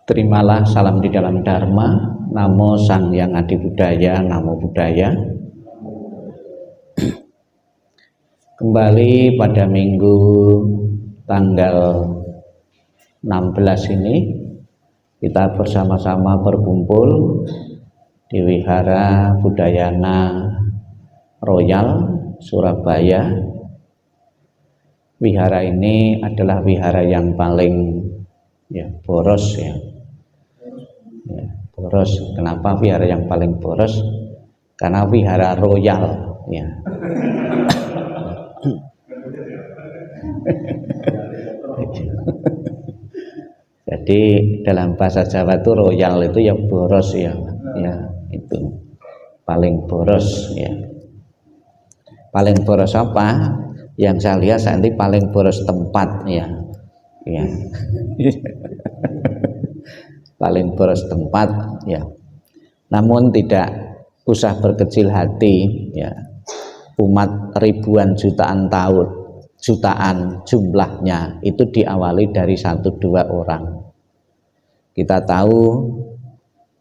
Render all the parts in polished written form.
Terimalah salam di dalam Dharma, Namo Sang Yang Adi Budaya, Namo Buddhaya. Kembali pada minggu tanggal 16 ini, kita bersama-sama berkumpul di Wihara Budayana Royal Surabaya. Wihara ini adalah wihara yang paling boros ya. Boros. Kenapa wihara yang paling boros? Karena wihara royal ya. Jadi dalam bahasa Jawa itu royal itu ya boros ya itu paling boros ya. Paling boros apa? Yang saya lihat saat ini paling boros tempat ya. Paling boros tempat ya. Namun tidak usah berkecil hati ya. Umat ribuan jutaan jumlahnya itu diawali dari 1-2 orang. Kita tahu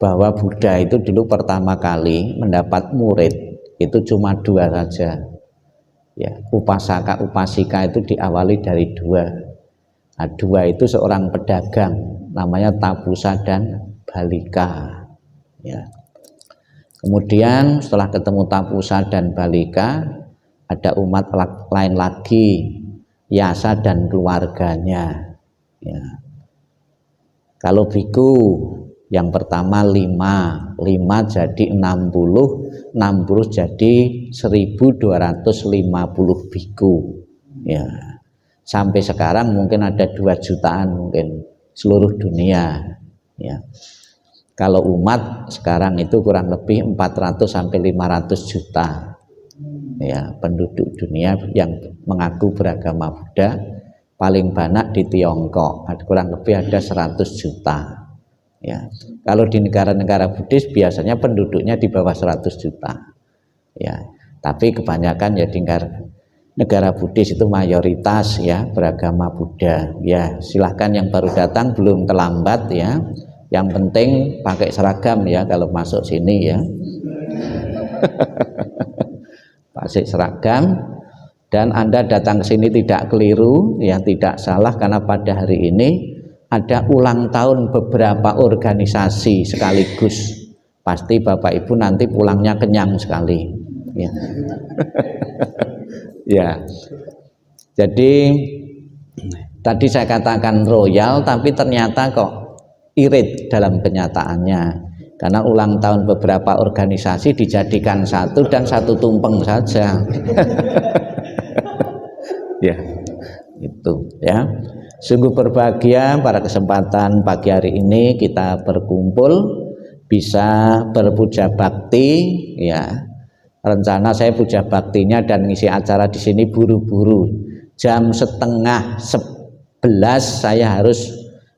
bahwa Buddha itu dulu pertama kali mendapat murid itu cuma 2 saja ya. Upasaka upasika itu diawali dari 2. Nah, 2 itu seorang pedagang namanya Tapusa dan Balika ya. Kemudian setelah ketemu Tapusa dan Balika, ada umat lain lagi, Yasa dan keluarganya ya. Kalau biku yang pertama 5 jadi 60 jadi 1250 biku ya. Sampai sekarang mungkin ada 2 jutaan mungkin seluruh dunia ya. Kalau umat sekarang itu kurang lebih 400 sampai 500 juta ya penduduk dunia yang mengaku beragama Buddha. Paling banyak di Tiongkok kurang lebih ada 100 juta ya. Kalau di negara-negara Buddhis biasanya penduduknya di bawah 100 juta ya. Tapi kebanyakan ya di negara Buddhis itu mayoritas ya beragama Buddha ya. Silahkan yang baru datang belum terlambat ya. Yang penting pakai seragam ya kalau masuk sini ya. Pakai seragam dan Anda datang ke sini tidak keliru ya, tidak salah, karena pada hari ini ada ulang tahun beberapa organisasi sekaligus. Pasti Bapak Ibu nanti pulangnya kenyang sekali ya. Ya. Jadi tadi saya katakan royal, tapi ternyata kok irit dalam kenyataannya, karena ulang tahun beberapa organisasi dijadikan satu dan satu tumpeng saja. Ya, itu ya. Sungguh berbahagia pada kesempatan pagi hari ini kita berkumpul bisa berpuja bakti ya. Rencana saya puja baktinya dan ngisi acara di sini buru-buru. Jam 10:30 saya harus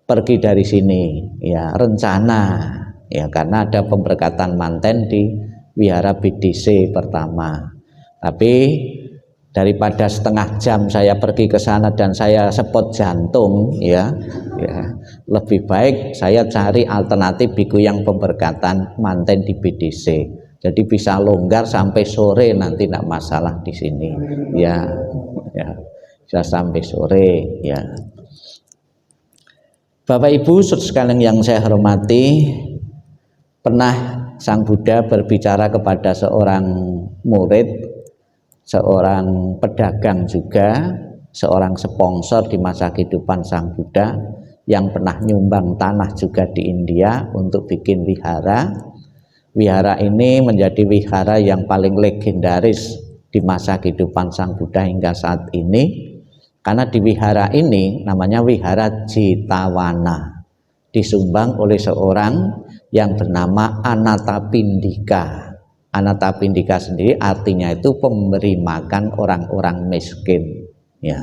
pergi dari sini ya, rencana ya, karena ada pemberkatan manten di Wihara BDC pertama. Tapi daripada setengah jam saya pergi ke sana dan saya sepot jantung ya, lebih baik saya cari alternatif biku yang pemberkatan manten di BDC. Jadi bisa longgar sampai sore nanti tidak masalah di sini ya, bisa sampai sore ya. Bapak Ibu sekalian yang saya hormati, pernah Sang Buddha berbicara kepada seorang murid, seorang pedagang juga, seorang sponsor di masa kehidupan Sang Buddha yang pernah nyumbang tanah juga di India untuk bikin wihara. Wihara ini menjadi wihara yang paling legendaris di masa kehidupan Sang Buddha hingga saat ini, karena di wihara ini namanya Wihara Jetawana, disumbang oleh seorang yang bernama Anathapindika. Anathapindika sendiri artinya itu pemberi makan orang-orang miskin ya.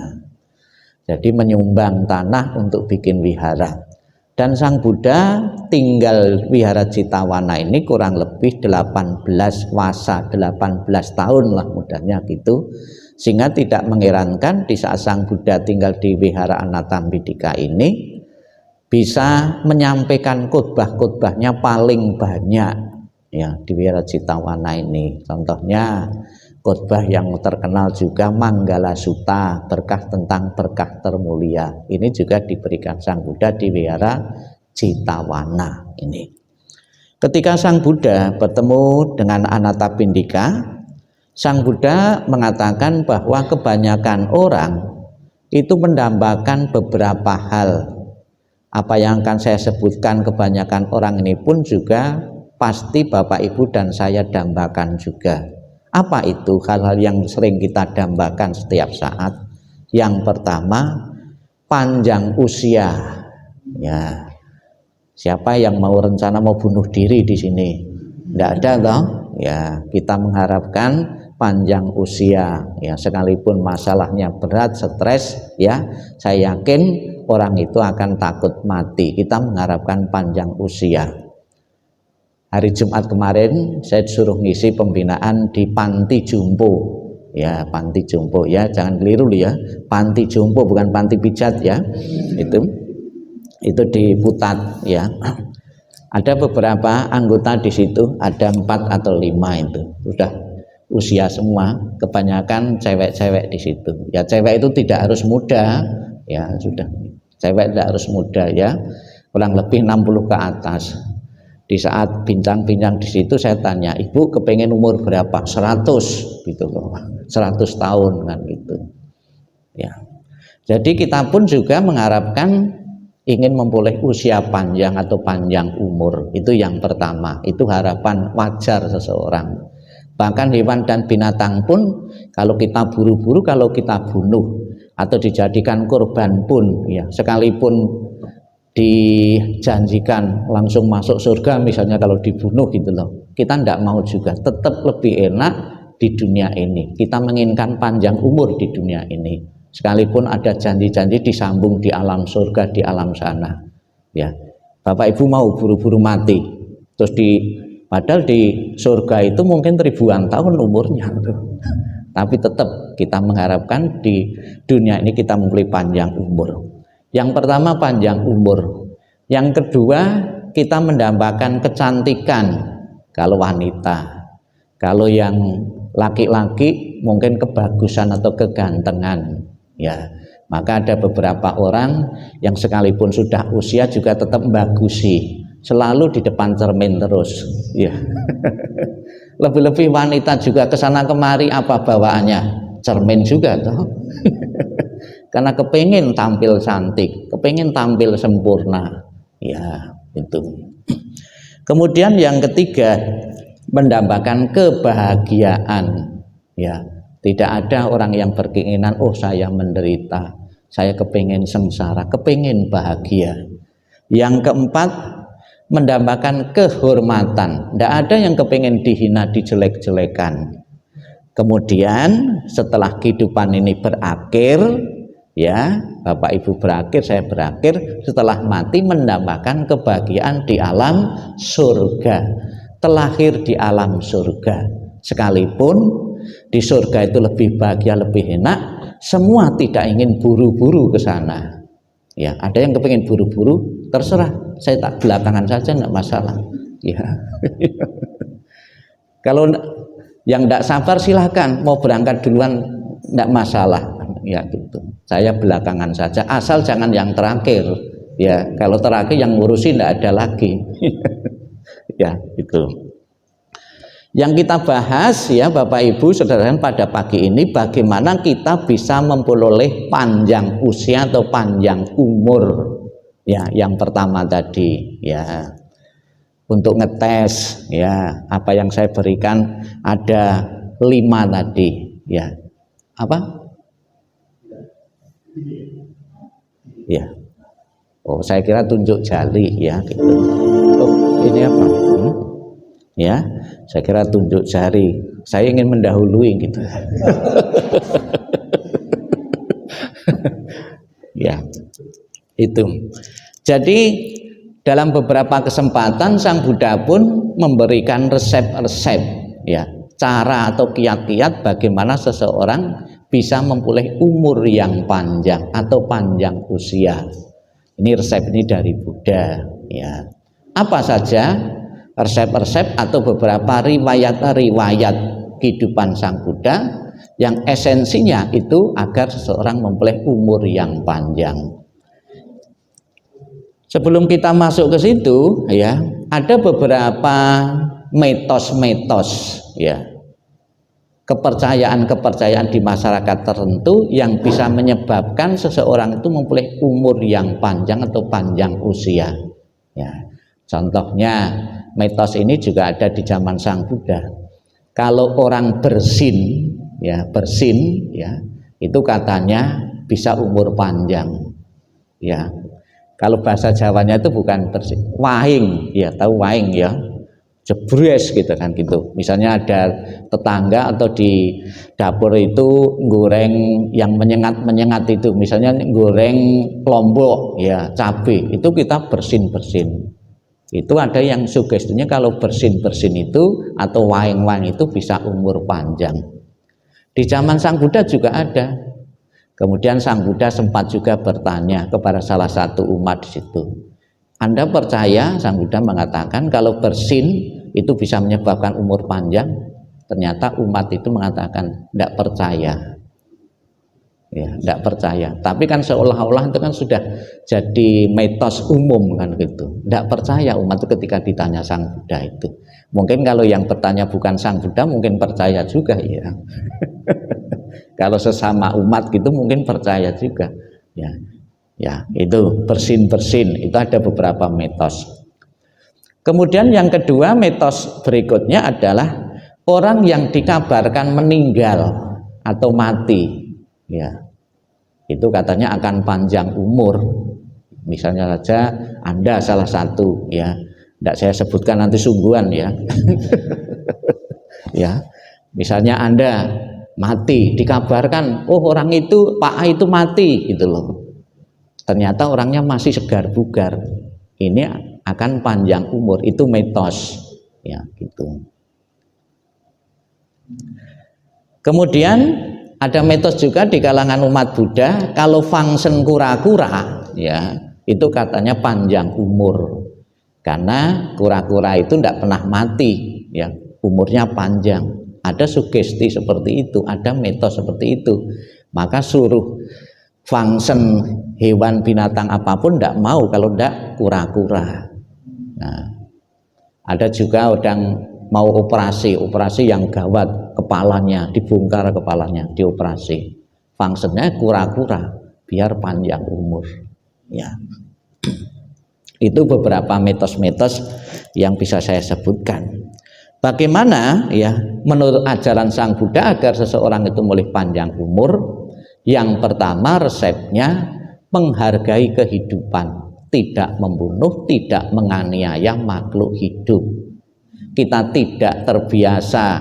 Jadi menyumbang tanah untuk bikin wihara. Dan Sang Buddha tinggal Wihara Jetawana ini kurang lebih 18 wasa, 18 tahun lah mudahnya gitu. Sehingga tidak mengherankan di saat Sang Buddha tinggal di Wihara Anathapindika ini, bisa menyampaikan khotbah-khotbahnya paling banyak ya di Wihara Citawana ini. Contohnya khotbah yang terkenal juga Manggala Sutta, berkah tentang berkah termulia. Ini juga diberikan Sang Buddha di Wihara Citawana ini. Ketika Sang Buddha bertemu dengan Anathapindika, Sang Buddha mengatakan bahwa kebanyakan orang itu mendambakan beberapa hal. Apa yang akan saya sebutkan kebanyakan orang ini pun juga pasti Bapak Ibu dan saya dambakan juga. Apa itu hal-hal yang sering kita dambakan setiap saat? Yang pertama, panjang usia. Ya, siapa yang mau rencana mau bunuh diri di sini? Tidak ada toh? Ya, kita mengharapkan panjang usia. Ya, sekalipun masalahnya berat, stres, ya, saya yakin orang itu akan takut mati. Kita mengharapkan panjang usia. Hari Jumat kemarin saya disuruh ngisi pembinaan di Panti Jompo. Ya, Panti Jompo ya, jangan keliru ya. Panti Jompo bukan panti pijat ya. Itu di Putat ya. Ada beberapa anggota di situ, ada 4 atau 5 itu. Sudah usia semua, kebanyakan cewek-cewek di situ. Ya, cewek itu tidak harus muda, ya sudah. Cewek tidak harus muda ya. Kurang lebih 60 ke atas. Di saat bincang-bincang di situ saya tanya, "Ibu kepengen umur berapa?" 100 gitu loh. 100 tahun kan gitu. Ya. Jadi kita pun juga mengharapkan ingin memperoleh usia panjang atau panjang umur. Itu yang pertama. Itu harapan wajar seseorang. Bahkan hewan dan binatang pun kalau kita buru-buru, kalau kita bunuh atau dijadikan korban pun ya, sekalipun dijanjikan langsung masuk surga misalnya kalau dibunuh gitu loh, kita tidak mau juga, tetap lebih enak di dunia ini. Kita menginginkan panjang umur di dunia ini, sekalipun ada janji-janji disambung di alam surga, di alam sana ya. Bapak Ibu mau buru-buru mati terus padahal di surga itu mungkin ribuan tahun umurnya tuh. Tapi tetap kita mengharapkan di dunia ini kita memiliki panjang umur. Yang pertama panjang umur. Yang kedua kita mendambakan kecantikan kalau wanita. Kalau yang laki-laki mungkin kebagusan atau kegantengan ya. Maka ada beberapa orang yang sekalipun sudah usia juga tetap membagusi, selalu di depan cermin terus ya. Lebih-lebih wanita juga kesana kemari apa bawaannya? Cermin juga toh. Karena kepingin tampil cantik, kepingin tampil sempurna ya itu. Kemudian yang ketiga mendambakan kebahagiaan ya. Tidak ada orang yang berkeinginan oh saya menderita, saya kepingin sengsara, kepingin bahagia. Yang keempat mendambakan kehormatan. Tidak ada yang kepingin dihina, dijelek-jelekan. Kemudian setelah kehidupan ini berakhir ya, Bapak Ibu berakhir, saya berakhir, setelah mati mendambakan kebahagiaan di alam surga, terlahir di alam surga. Sekalipun di surga itu lebih bahagia, lebih enak, semua tidak ingin buru-buru ke sana ya. Ada yang kepingin buru-buru, terserah, saya tak belakangan saja enggak masalah ya. Kalau yang tidak sabar silahkan, mau berangkat duluan tidak masalah ya gitu. Saya belakangan saja, asal jangan yang terakhir ya. Kalau terakhir yang ngurusin tidak ada lagi ya itu. Yang kita bahas ya Bapak Ibu saudara pada pagi ini, bagaimana kita bisa memperoleh panjang usia atau panjang umur ya. Yang pertama tadi ya, untuk ngetes ya, apa yang saya berikan ada 5 tadi ya. Apa? Ya. Oh, saya kira tunjuk jari ya gitu. Oh, ini apa? Ya, saya kira tunjuk jari. Saya ingin mendahului gitu. Ya. Itu. Jadi dalam beberapa kesempatan Sang Buddha pun memberikan resep-resep ya, cara atau kiat-kiat bagaimana seseorang bisa memperoleh umur yang panjang atau panjang usia. Ini resep ini dari Buddha, ya. Apa saja resep-resep atau beberapa riwayat-riwayat kehidupan Sang Buddha yang esensinya itu agar seseorang memperoleh umur yang panjang. Sebelum kita masuk ke situ, ya, ada beberapa mitos-mitos, ya, kepercayaan-kepercayaan di masyarakat tertentu yang bisa menyebabkan seseorang itu memperoleh umur yang panjang atau panjang usia. Ya, contohnya mitos ini juga ada di zaman Sang Buddha. Kalau orang bersin, ya, itu katanya bisa umur panjang. Ya, kalau bahasa Jawanya itu bukan bersin, wahing, ya, tahu wahing ya, jebres gitu kan gitu. Misalnya ada tetangga atau di dapur itu goreng yang menyengat itu, misalnya goreng lombok, ya, cabai, itu kita bersin. Itu ada yang sugestinya kalau bersin itu atau wahing itu bisa umur panjang. Di zaman Sang Buddha juga ada. Kemudian Sang Buddha sempat juga bertanya kepada salah satu umat di situ, Anda percaya? Sang Buddha mengatakan kalau bersin itu bisa menyebabkan umur panjang. Ternyata umat itu mengatakan tidak percaya, ya, tidak percaya. Tapi kan seolah-olah itu kan sudah jadi mitos umum kan gitu. Tidak percaya umat itu ketika ditanya Sang Buddha itu. Mungkin kalau yang bertanya bukan Sang Buddha mungkin percaya juga, ya. Kalau sesama umat gitu mungkin percaya juga, ya. Ya, itu bersin itu ada beberapa mitos. Kemudian yang kedua, mitos berikutnya adalah orang yang dikabarkan meninggal atau mati, ya, itu katanya akan panjang umur. Misalnya saja Anda salah satu, ya, tidak saya sebutkan nanti sungguhan, ya. Ya, misalnya Anda mati, dikabarkan, oh orang itu Pak A itu mati, gitu loh. Ternyata orangnya masih segar bugar, ini akan panjang umur, itu mitos, ya, gitu. Kemudian ada mitos juga di kalangan umat Buddha, kalau fangsen kura-kura, ya, itu katanya panjang umur, karena kura-kura itu tidak pernah mati, ya, umurnya panjang. Ada sugesti seperti itu, ada mitos seperti itu. Maka suruh fangsen hewan binatang apapun tidak mau kalau tidak kura-kura. Nah, ada juga orang mau operasi yang gawat, kepalanya dibongkar, kepalanya dioperasi, fungsinya kura-kura biar panjang umur, ya. Itu beberapa mitos-mitos yang bisa saya sebutkan. Bagaimana, ya, menurut ajaran Sang Buddha agar seseorang itu boleh panjang umur? Yang pertama resepnya menghargai kehidupan, tidak membunuh, tidak menganiaya makhluk hidup. Kita tidak terbiasa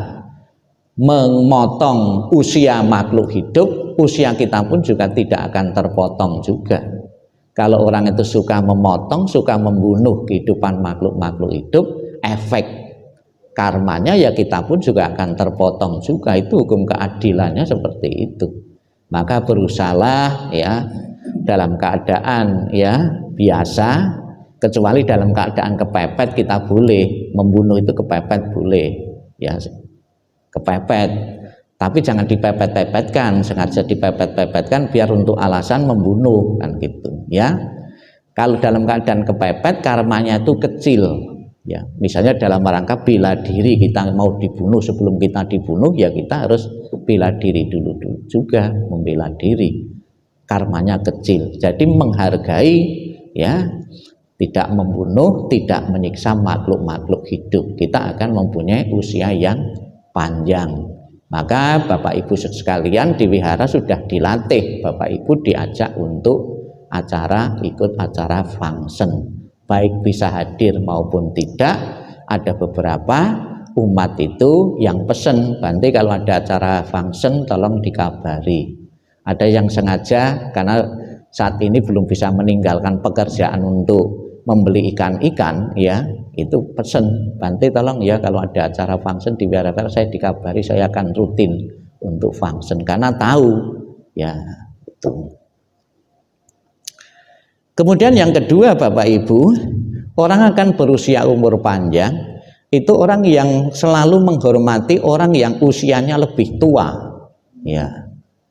memotong usia makhluk hidup, usia kita pun juga tidak akan terpotong juga. Kalau orang itu suka memotong, suka membunuh kehidupan makhluk-makhluk hidup, efek karmanya ya kita pun juga akan terpotong juga. Itu hukum keadilannya seperti itu. Maka berusahalah, ya, dalam keadaan, ya, biasa, kecuali dalam keadaan kepepet kita boleh membunuh, itu kepepet boleh, ya, kepepet, tapi jangan dipepet-pepetkan, sengaja dipepet-pepetkan biar untuk alasan membunuh kan gitu, ya. Kalau dalam keadaan kepepet karmanya itu kecil, ya, misalnya dalam rangka bela diri, kita mau dibunuh, sebelum kita dibunuh ya kita harus bela diri dulu juga, membela diri, karmanya kecil. Jadi menghargai, ya, tidak membunuh, tidak menyiksa makhluk-makhluk hidup, kita akan mempunyai usia yang panjang. Maka Bapak Ibu sekalian di wihara sudah dilatih, Bapak Ibu diajak untuk ikut acara fangsen, baik bisa hadir maupun tidak. Ada beberapa umat itu yang pesen, Bante kalau ada acara fangsen tolong dikabari. Ada yang sengaja karena saat ini belum bisa meninggalkan pekerjaan untuk membeli ikan-ikan, ya, itu pesen, Bante tolong ya kalau ada acara fangsen di wihara saya dikabari, saya akan rutin untuk fangsen, karena tahu, ya, itu. Kemudian yang kedua Bapak Ibu, orang akan berusia umur panjang itu orang yang selalu menghormati orang yang usianya lebih tua, ya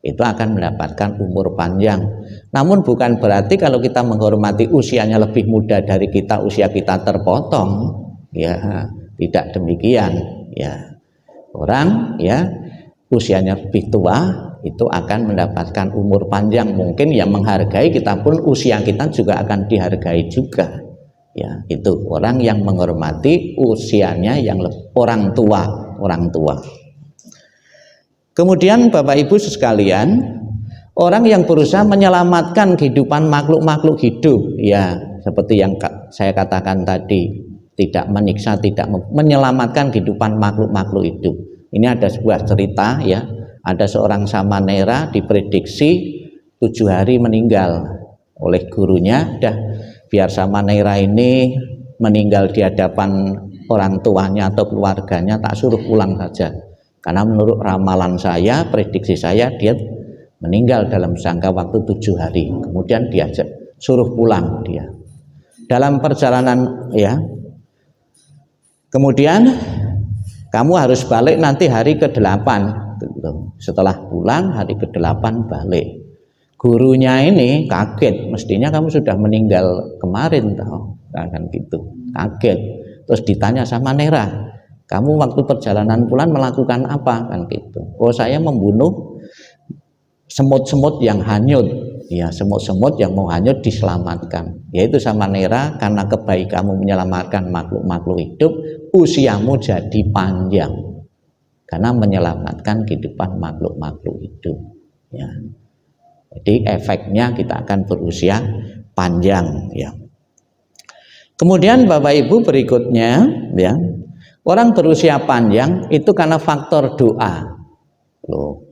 itu akan mendapatkan umur panjang. Namun bukan berarti kalau kita menghormati usianya lebih muda dari kita, usia kita terpotong, ya tidak demikian. Ya orang ya usianya lebih tua itu akan mendapatkan umur panjang, mungkin yang menghargai kita pun usia kita juga akan dihargai juga. Ya, itu orang yang menghormati usianya yang orang tua. Kemudian Bapak Ibu sekalian, orang yang berusaha menyelamatkan kehidupan makhluk-makhluk hidup, ya seperti yang saya katakan tadi, tidak menyiksa, tidak menyelamatkan kehidupan makhluk-makhluk hidup. Ini ada sebuah cerita, ya, ada seorang samanera diprediksi 7 hari meninggal oleh gurunya. Biar samanera ini meninggal di hadapan orang tuanya atau keluarganya, tak suruh pulang saja, karena menurut ramalan saya, prediksi saya, dia meninggal dalam jangka waktu 7 hari. Kemudian diajak suruh pulang dia. Dalam perjalanan, ya, kemudian kamu harus balik nanti hari ke-8. Setelah pulang hari ke-8 balik. Gurunya ini kaget, mestinya kamu sudah meninggal kemarin, tahu kan gitu, kaget. Terus ditanya sama Nera, kamu waktu perjalanan pulang melakukan apa, kan gitu. Oh, saya membunuh semut-semut yang hanyut, ya semut-semut yang mau hanyut diselamatkan. Yaitu sama Nera, karena kebaikanmu menyelamatkan makhluk-makhluk hidup, usiamu jadi panjang karena menyelamatkan kehidupan makhluk-makhluk hidup, ya. Jadi efeknya kita akan berusia panjang, ya. Kemudian Bapak Ibu berikutnya, ya, orang berusia panjang itu karena faktor doa. Loh,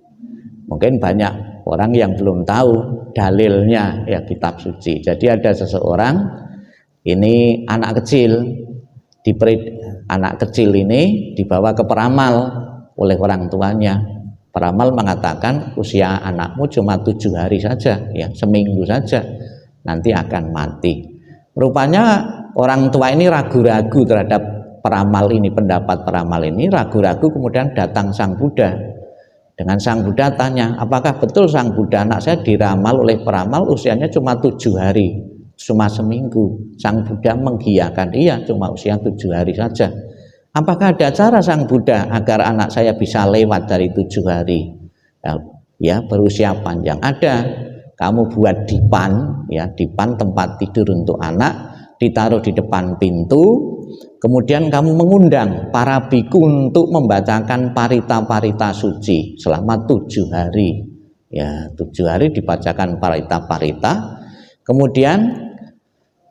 mungkin banyak orang yang belum tahu dalilnya, ya, kitab suci. Jadi ada seseorang, ini anak kecil, anak kecil ini dibawa ke peramal oleh orang tuanya. Peramal mengatakan usia anakmu cuma 7 hari saja, ya, seminggu saja, nanti akan mati. Rupanya orang tua ini ragu-ragu terhadap peramal ini, pendapat peramal ini ragu-ragu. Kemudian datang Sang Buddha. Dengan Sang Buddha tanya, apakah betul Sang Buddha, anak saya diramal oleh peramal usianya cuma 7 hari, cuma seminggu. Sang Buddha menggiyakan, iya cuma usia 7 hari saja. Apakah ada cara Sang Buddha agar anak saya bisa lewat dari 7 hari, ya, berusia panjang? Ada. Kamu buat dipan, ya, dipan tempat tidur untuk anak, ditaruh di depan pintu. Kemudian kamu mengundang para biku untuk membacakan parita-parita suci selama 7 hari. Ya, 7 hari dibacakan parita-parita. Kemudian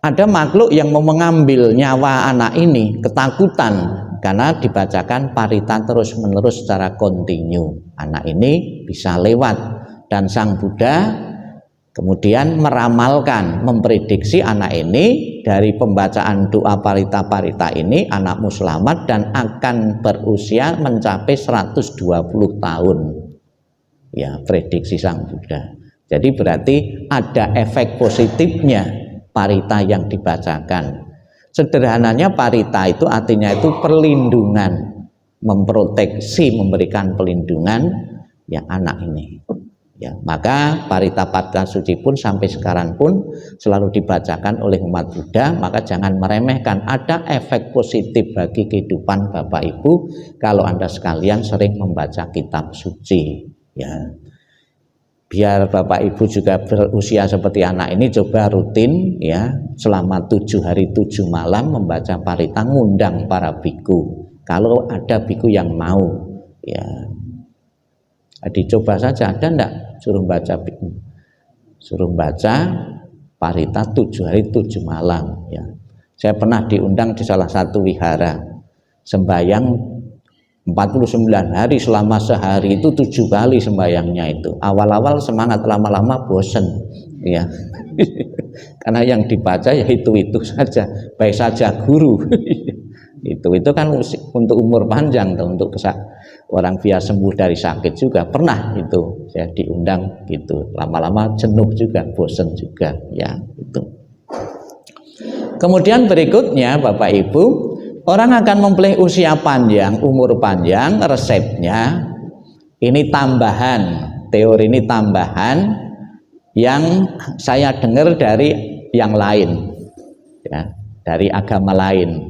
ada makhluk yang mau mengambil nyawa anak ini, ketakutan karena dibacakan parita terus-menerus secara kontinu. Anak ini bisa lewat, dan Sang Buddha kemudian meramalkan, memprediksi anak ini dari pembacaan doa parita-parita ini anakmu selamat dan akan berusia mencapai 120 tahun. Ya, prediksi Sang Buddha. Jadi berarti ada efek positifnya parita yang dibacakan. Sederhananya parita itu artinya itu perlindungan, memproteksi, memberikan pelindungan yang anak ini. Ya, maka parita-parita suci pun sampai sekarang pun selalu dibacakan oleh umat Buddha. Maka jangan meremehkan, ada efek positif bagi kehidupan Bapak Ibu kalau Anda sekalian sering membaca kitab suci, ya. Biar Bapak Ibu juga berusia seperti anak ini, coba rutin, ya, selama 7 hari 7 malam membaca parita, ngundang para biku. Kalau ada biku yang mau, ya, dicoba saja. Ada enggak suruh baca biku? Suruh baca parita 7 hari 7 malam, ya. Saya pernah diundang di salah satu wihara, sembahyang 49 hari, selama sehari itu 7 kali sembahyangnya itu. Awal-awal semangat, lama-lama bosen, ya. Karena yang dibaca ya itu saja, baik saja guru. itu kan untuk umur panjang, untuk orang biar sembuh dari sakit juga. Pernah itu saya diundang gitu, lama-lama jenuh juga, bosen juga, ya, itu. Kemudian berikutnya Bapak Ibu, orang akan memperoleh usia panjang, umur panjang, resepnya ini tambahan, teori ini tambahan yang saya dengar dari yang lain, ya, dari agama lain.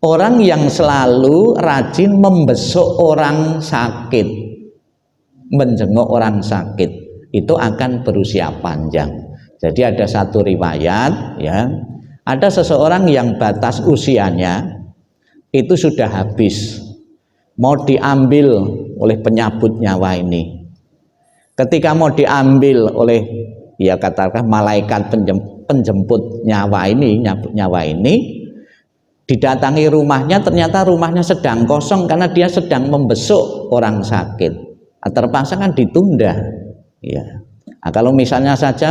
Orang yang selalu rajin membesuk orang sakit, menjenguk orang sakit, itu akan berusia panjang. Jadi ada satu riwayat, ya, ada seseorang yang batas usianya itu sudah habis, mau diambil oleh penyabut nyawa ini. Ketika mau diambil oleh, ya katakan malaikat penjemput nyawa ini, nyabut nyawa ini, didatangi rumahnya, ternyata rumahnya sedang kosong karena dia sedang membesuk orang sakit. Terpaksa kan ditunda, ya. Nah, kalau misalnya saja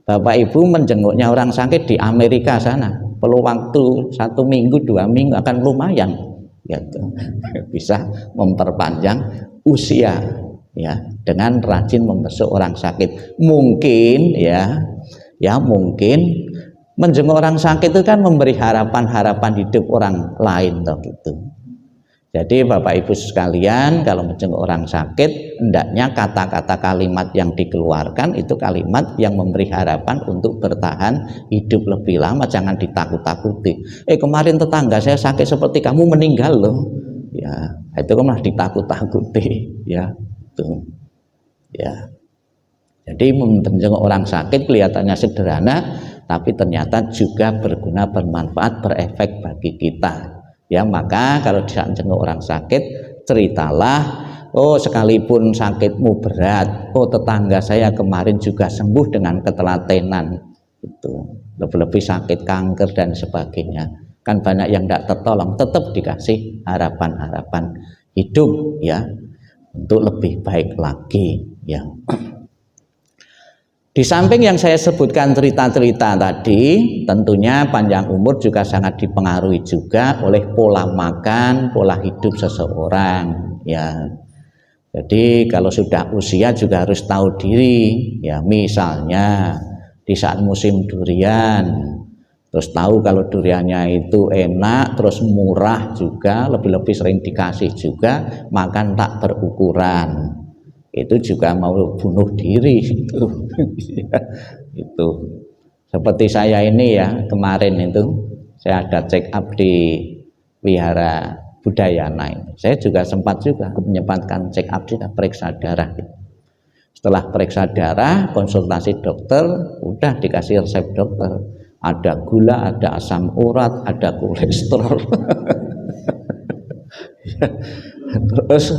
Bapak Ibu menjenguknya orang sakit di Amerika sana, perlu waktu 1 minggu 2 minggu akan lumayan, gitu. Bisa memperpanjang usia, ya, dengan rajin membesuk orang sakit. Mungkin ya mungkin menjenguk orang sakit itu kan memberi harapan hidup orang lain, toh gitu. Jadi Bapak Ibu sekalian, kalau menjenguk orang sakit, hendaknya kata-kata kalimat yang dikeluarkan itu kalimat yang memberi harapan untuk bertahan hidup lebih lama, jangan ditakut-takuti. Kemarin tetangga saya sakit seperti kamu meninggal loh. Ya, itu kan malah ditakut-takuti, ya. Tuh. Ya. Jadi menjenguk orang sakit kelihatannya sederhana, tapi ternyata juga berguna, bermanfaat, berefek bagi kita. Ya, maka kalau di saat jenguk orang sakit, ceritalah, oh sekalipun sakitmu berat, oh tetangga saya kemarin juga sembuh dengan ketelatenan, itu lebih-lebih sakit kanker dan sebagainya, kan banyak yang tidak tertolong, tetap dikasih harapan-harapan hidup, ya, untuk lebih baik lagi, ya. Di samping yang saya sebutkan cerita-cerita tadi, tentunya panjang umur juga sangat dipengaruhi juga oleh pola makan, pola hidup seseorang, ya. Jadi kalau sudah usia juga harus tahu diri, ya, misalnya di saat musim durian, terus tahu kalau duriannya itu enak, terus murah juga, lebih-lebih sering dikasih juga, makan tak berukuran. Itu juga mau bunuh diri itu. Itu seperti saya ini, ya, kemarin itu saya ada check up di Wihara Budayana ini. Saya juga sempat juga menyempatkan check up, juga periksa darah. Setelah periksa darah, konsultasi dokter, udah dikasih resep dokter, ada gula, ada asam urat, ada kolesterol. Terus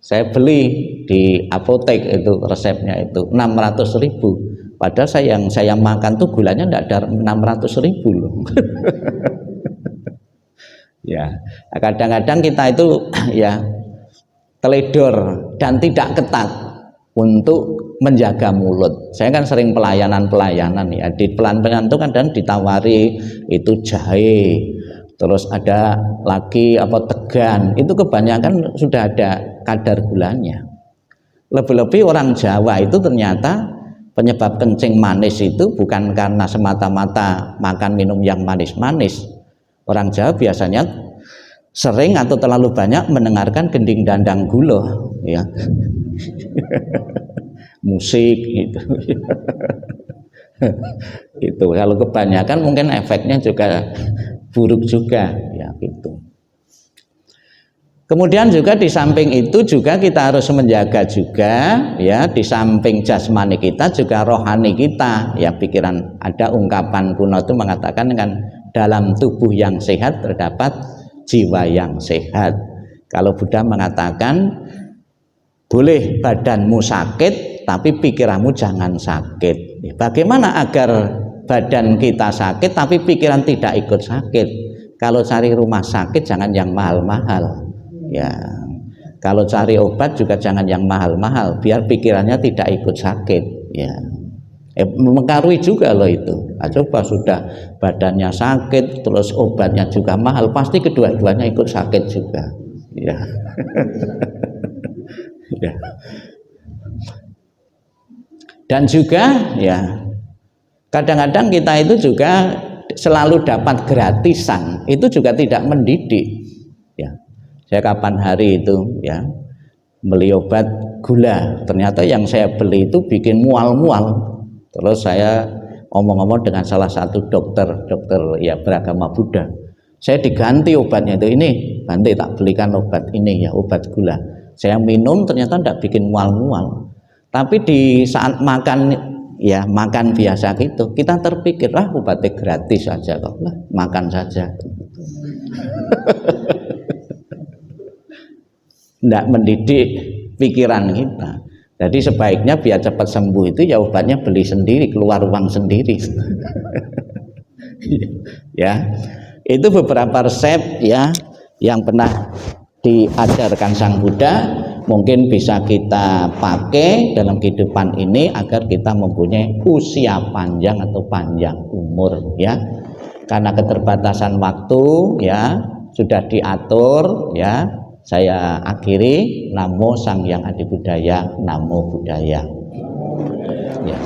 saya beli di apotek itu resepnya itu 600.000, padahal saya makan tuh gulanya tidak ada 600.000 loh. Ya, kadang-kadang kita itu ya teledor dan tidak ketat untuk menjaga mulut. Saya kan sering pelayanan ya, di pelayanan itu kadang ditawari itu jahe, terus ada lagi tegan, itu kebanyakan sudah ada kadar gulanya. Lebih-lebih orang Jawa itu ternyata penyebab kencing manis itu bukan karena semata-mata makan minum yang manis-manis. Orang Jawa biasanya sering atau terlalu banyak mendengarkan gending dandang gulo, ya. Musik gitu. Itu kalau kebanyakan mungkin efeknya juga buruk juga, ya, gitu. Kemudian juga di samping itu juga kita harus menjaga juga, ya, di samping jasmani kita juga rohani kita, ya, pikiran. Ada ungkapan kuno itu mengatakan kan dalam tubuh yang sehat terdapat jiwa yang sehat. Kalau Buddha mengatakan boleh badanmu sakit tapi pikiranmu jangan sakit. Bagaimana agar badan kita sakit tapi pikiran tidak ikut sakit? Kalau cari rumah sakit jangan yang mahal-mahal. Ya, kalau cari obat juga jangan yang mahal-mahal, biar pikirannya tidak ikut sakit, ya. Mempengaruhi juga loh itu. Nah, coba sudah badannya sakit, terus obatnya juga mahal, pasti kedua-duanya ikut sakit juga, ya. Ya. Dan juga, ya, kadang-kadang kita itu juga selalu dapat gratisan itu juga tidak mendidik ya. Saya kapan hari itu ya beli obat gula, ternyata yang saya beli itu bikin mual-mual. Terus saya ngomong-ngomong dengan salah satu dokter ya beragama Buddha, saya diganti obatnya itu, ini ganti tak belikan obat ini ya, obat gula. Saya minum ternyata tidak bikin mual-mual. Tapi di saat makan ya, makan biasa gitu, kita terpikir obatnya gratis saja kok, lah makan saja. Tidak mendidik pikiran kita. Jadi sebaiknya biar cepat sembuh itu ya obatnya beli sendiri, keluar uang sendiri. Ya, itu beberapa resep ya yang pernah diajarkan Sang Buddha, mungkin bisa kita pakai dalam kehidupan ini agar kita mempunyai usia panjang atau panjang umur ya. Karena keterbatasan waktu ya sudah diatur ya, saya akhiri. Namo Sang Hyang Adi Budaya, Namo Buddhaya ya.